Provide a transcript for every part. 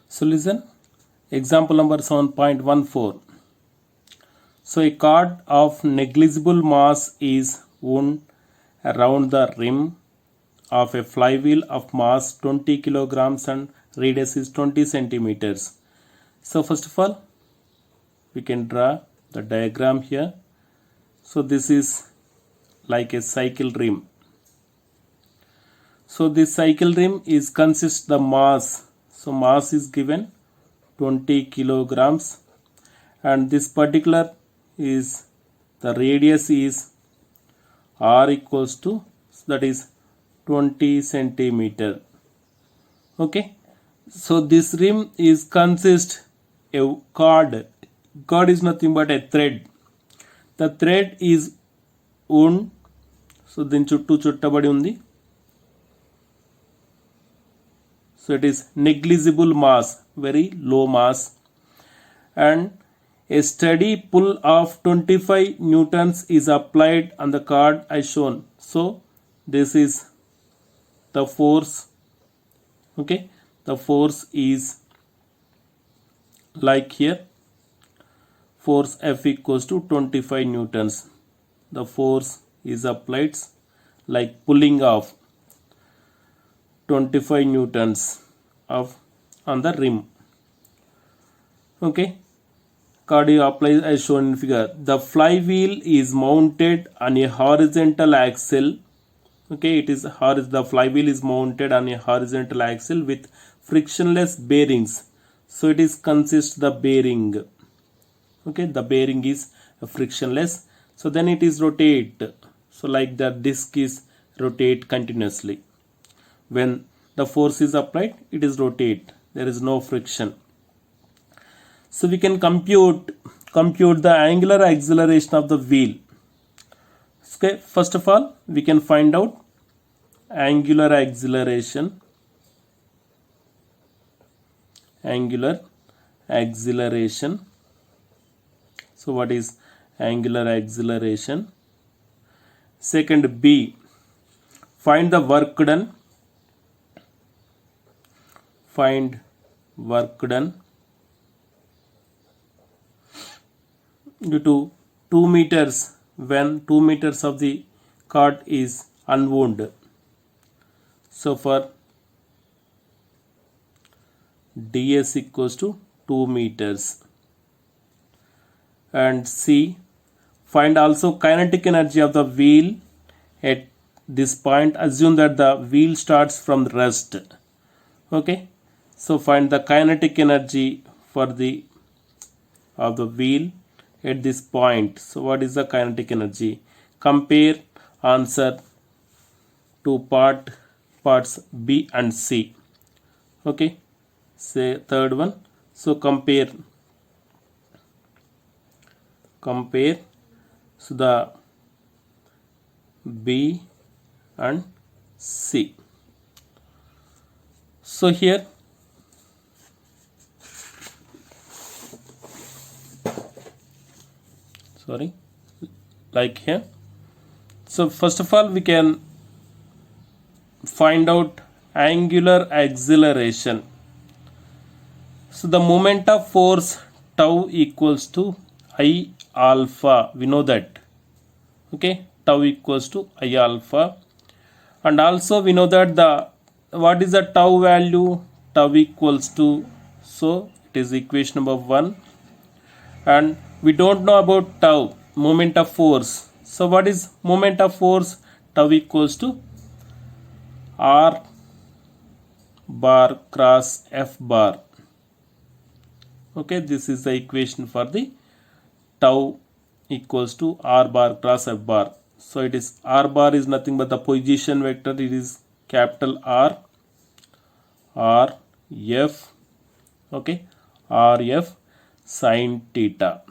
So listen, example number 7.14. So a card of negligible mass is wound around the rim of a flywheel of mass 20 kilograms and radius is 20 centimeters. So first of all, we can draw the diagram here. So this is like a cycle rim. So this cycle rim is consists the mass. So mass is given 20 kilograms, and this particular is the radius is r equals to, that is 20 centimeter. Okay, so this rim is consist a cord. Cord is nothing but a thread. The thread is wound. So then చుట్టూ చుట్టబడి ఉంది. So it is negligible mass, very low mass, and a steady pull of 25 newtons is applied on the cord as shown. So this is the force. Okay, the force is like here, force F equals to 25 newtons. The force is applied like pulling off 25 newtons of on the rim. Okay, cardio applies as shown in figure. The flywheel is mounted on a horizontal axle. Okay, it is the flywheel is mounted on a horizontal axle with frictionless bearings. So it is consists the bearing. Okay, the bearing is frictionless. So then it is rotate. So like the disc is rotate continuously. When the force is applied, it is rotate. There is no friction. So we can compute the angular acceleration of the wheel. Okay, first of all, we can find out angular acceleration. Angular acceleration. So what is angular acceleration? Second, B, find the work done. Find work done due to 2 meters when 2 meters of the cord is unwound. So for ds equals to 2 meters. And C, find also kinetic energy of the wheel at this point. Assume that the wheel starts from rest. Okay, so find the kinetic energy for the of the wheel at this point. So what is the kinetic energy? Compare answer to parts B and C. Okay, say third one. So compare so the B and C. So here like here. So first of all, we can find out angular acceleration. So the moment of force tau equals to I alpha. We know that. Okay, tau equals to I alpha, and also we know that what is the tau value? Tau equals to, so it is equation number 1, and we don't know about tau, moment of force. So what is moment of force? Tau equals to R bar cross F bar. Okay, this is the equation for the tau equals to R bar cross F bar. So it is R bar is nothing but the position vector. It is capital R F. Okay, R F sin theta.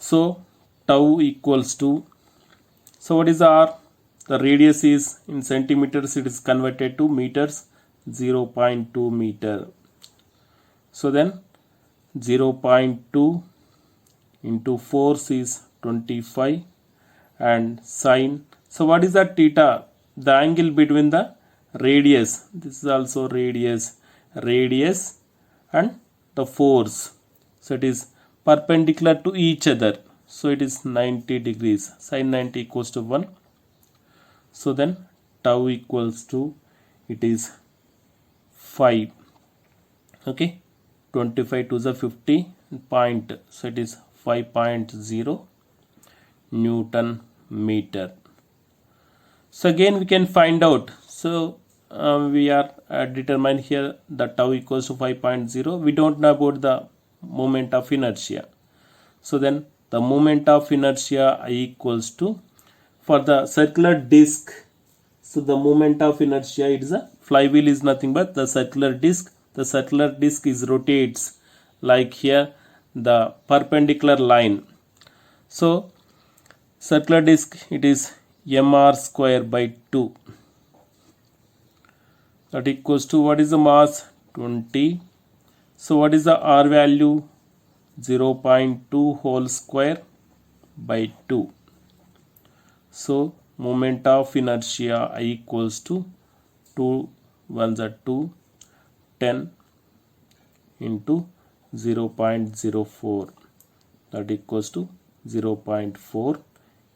So tau equals to, so what is R? The radius is in centimeters, it is converted to meters, 0.2 meter. So then 0.2 into force is 25 and sine. So what is the theta? The angle between the radius, this is also radius and the force, so it is perpendicular to each other, so it is 90 degrees, sin 90 equals to 1. So then tau equals to, it is 5. Okay, 25 to the 50 point, so it is 5.0 Newton meter. So again we can find out, so we are determined here the tau equals to 5.0. we don't know about the moment of inertia, so then the moment of inertia I equals to, for the circular disc, so the moment of inertia, it is a flywheel is nothing but the circular disc. The circular disc is rotates like here the perpendicular line, so circular disc, it is mr square by 2, that equals to, what is the mass, 20. So what is the r value, 0.2 whole square by 2. So moment of inertia I equals to 2 1s are 2, 10 into 0.04, that equals to 0.4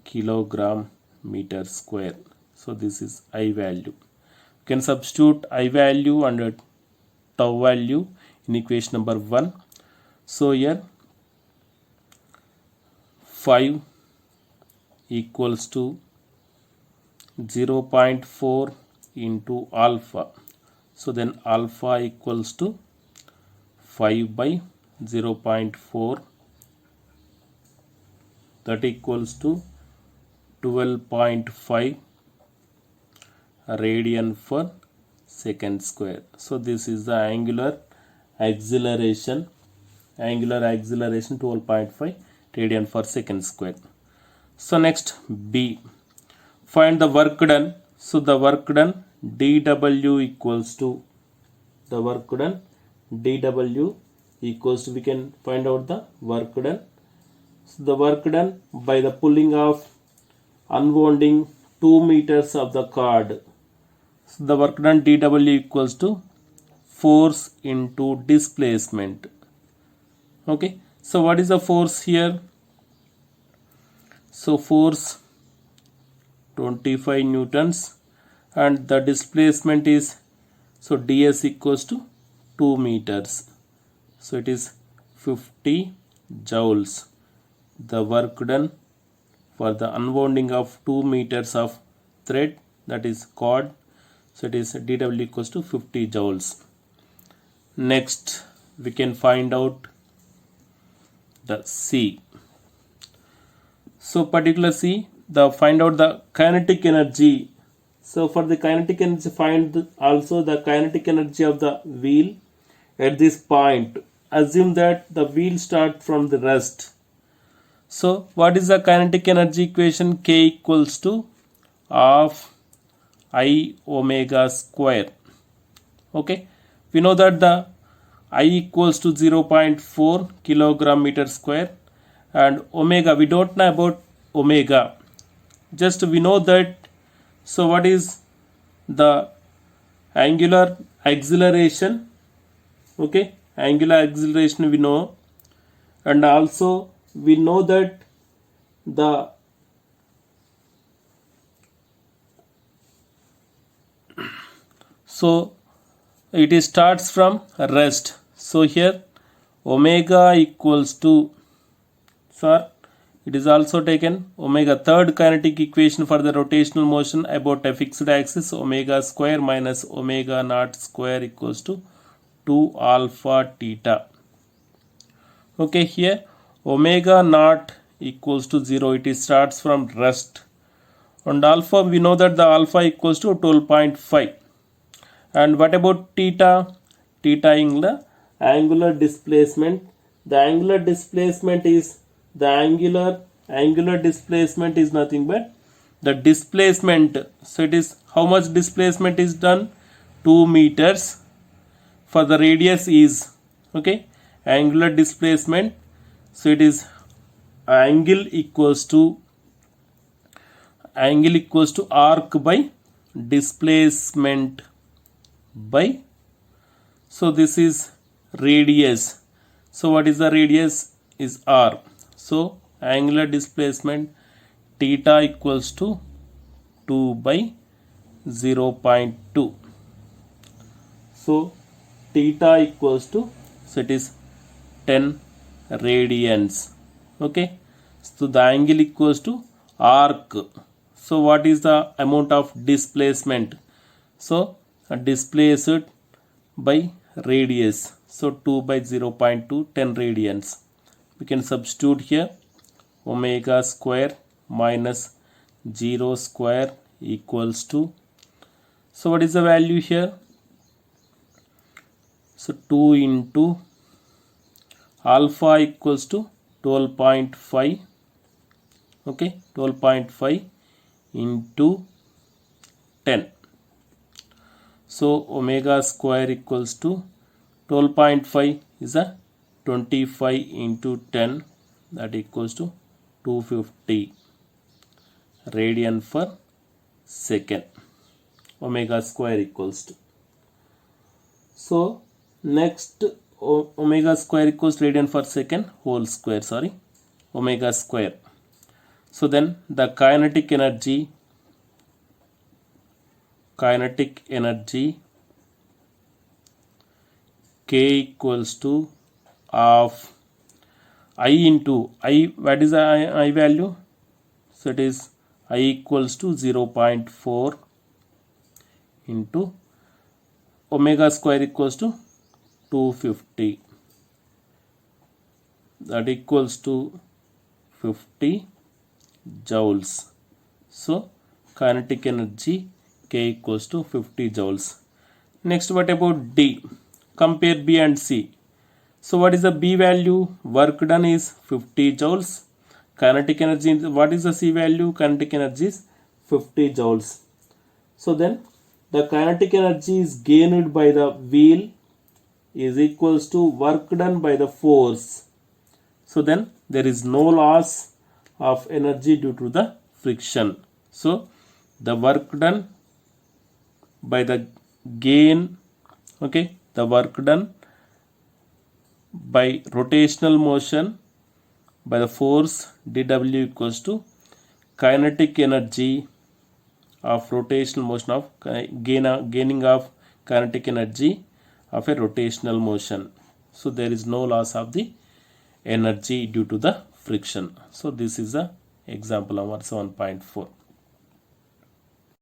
kilogram meter square. So this is I value. You can substitute I value and tau value in equation number 1. So here 5 equals to 0.4 into alpha, so then alpha equals to 5 by 0.4, that equals to 12.5 radian per second square. So this is the angular acceleration 12.5 radian per second square. So next B, find the work done. So the work done dW equals to, we can find out the work done. So the work done by the pulling of unwounding 2 meters of the cord. So the work done dW equals to force into displacement. Okay, so what is the force here? So force 25 newtons and the displacement is, so ds equals to 2 meters, so it is 50 joules. The work done for the unwounding of 2 meters of thread, that is cord, so it is dW equals to 50 joules. Next we can find out the C. So particular C, the find out the kinetic energy. So for the kinetic energy, find also the kinetic energy of the wheel at this point. Assume that the wheel start from the rest. So what is the kinetic energy equation? K equals to half I omega square. Okay, we know that the I equals to 0.4 kilogram meter square, and omega, we don't know about omega, just we know that. So what is the angular acceleration? Okay, angular acceleration we know, and also we know that the so it starts from rest. So here omega equals to, sir, it is also taken omega, third kinetic equation for the rotational motion about a fixed axis, omega square minus omega naught square equals to 2 alpha theta. Okay, here omega naught equals to 0, it starts from rest, and alpha, we know that the alpha equals to 12.5. and what about theta? Theta in the angular displacement. The angular displacement is angular displacement is nothing but the displacement. So it is how much displacement is done? 2 meters. For the radius is, okay, angular displacement. So it is angle equals to arc by displacement by, so this is radius. So what is the radius? Is r. So angular displacement theta equals to 2 by 0.2. So theta equals to, so it is 10 radians. Okay, so the angle equals to arc. So what is the amount of displacement? So displaced by radius. So 2 by 0.2, 10 radians. We can substitute here omega square minus 0 square equals to, so what is the value here? So 2 into alpha equals to 12.5. Okay, 12.5 into 10. So omega square equals to 12.5 is a 25 into 10, that equals to 250 radian per second. Omega square equals to, so next omega square equals radian per second whole square, sorry, omega square. So then the kinetic energy K equals to of I into I. What is the I value? So it is I equals to 0.4 into omega square equals to 250, that equals to 50 joules. So kinetic energy K equals to 50 joules. Next, what about D? Compare B and C. So what is the B value? Work done is 50 joules. Kinetic energy, what is the C value? Kinetic energy is 50 joules. So then the kinetic energy is gained by the wheel is equals to work done by the force. So then there is no loss of energy due to the friction. So the work done by the gain, okay, the work done by rotational motion by the force dW equals to kinetic energy of rotational motion of gaining of kinetic energy of a rotational motion. So there is no loss of the energy due to the friction. So this is the example number 7.4.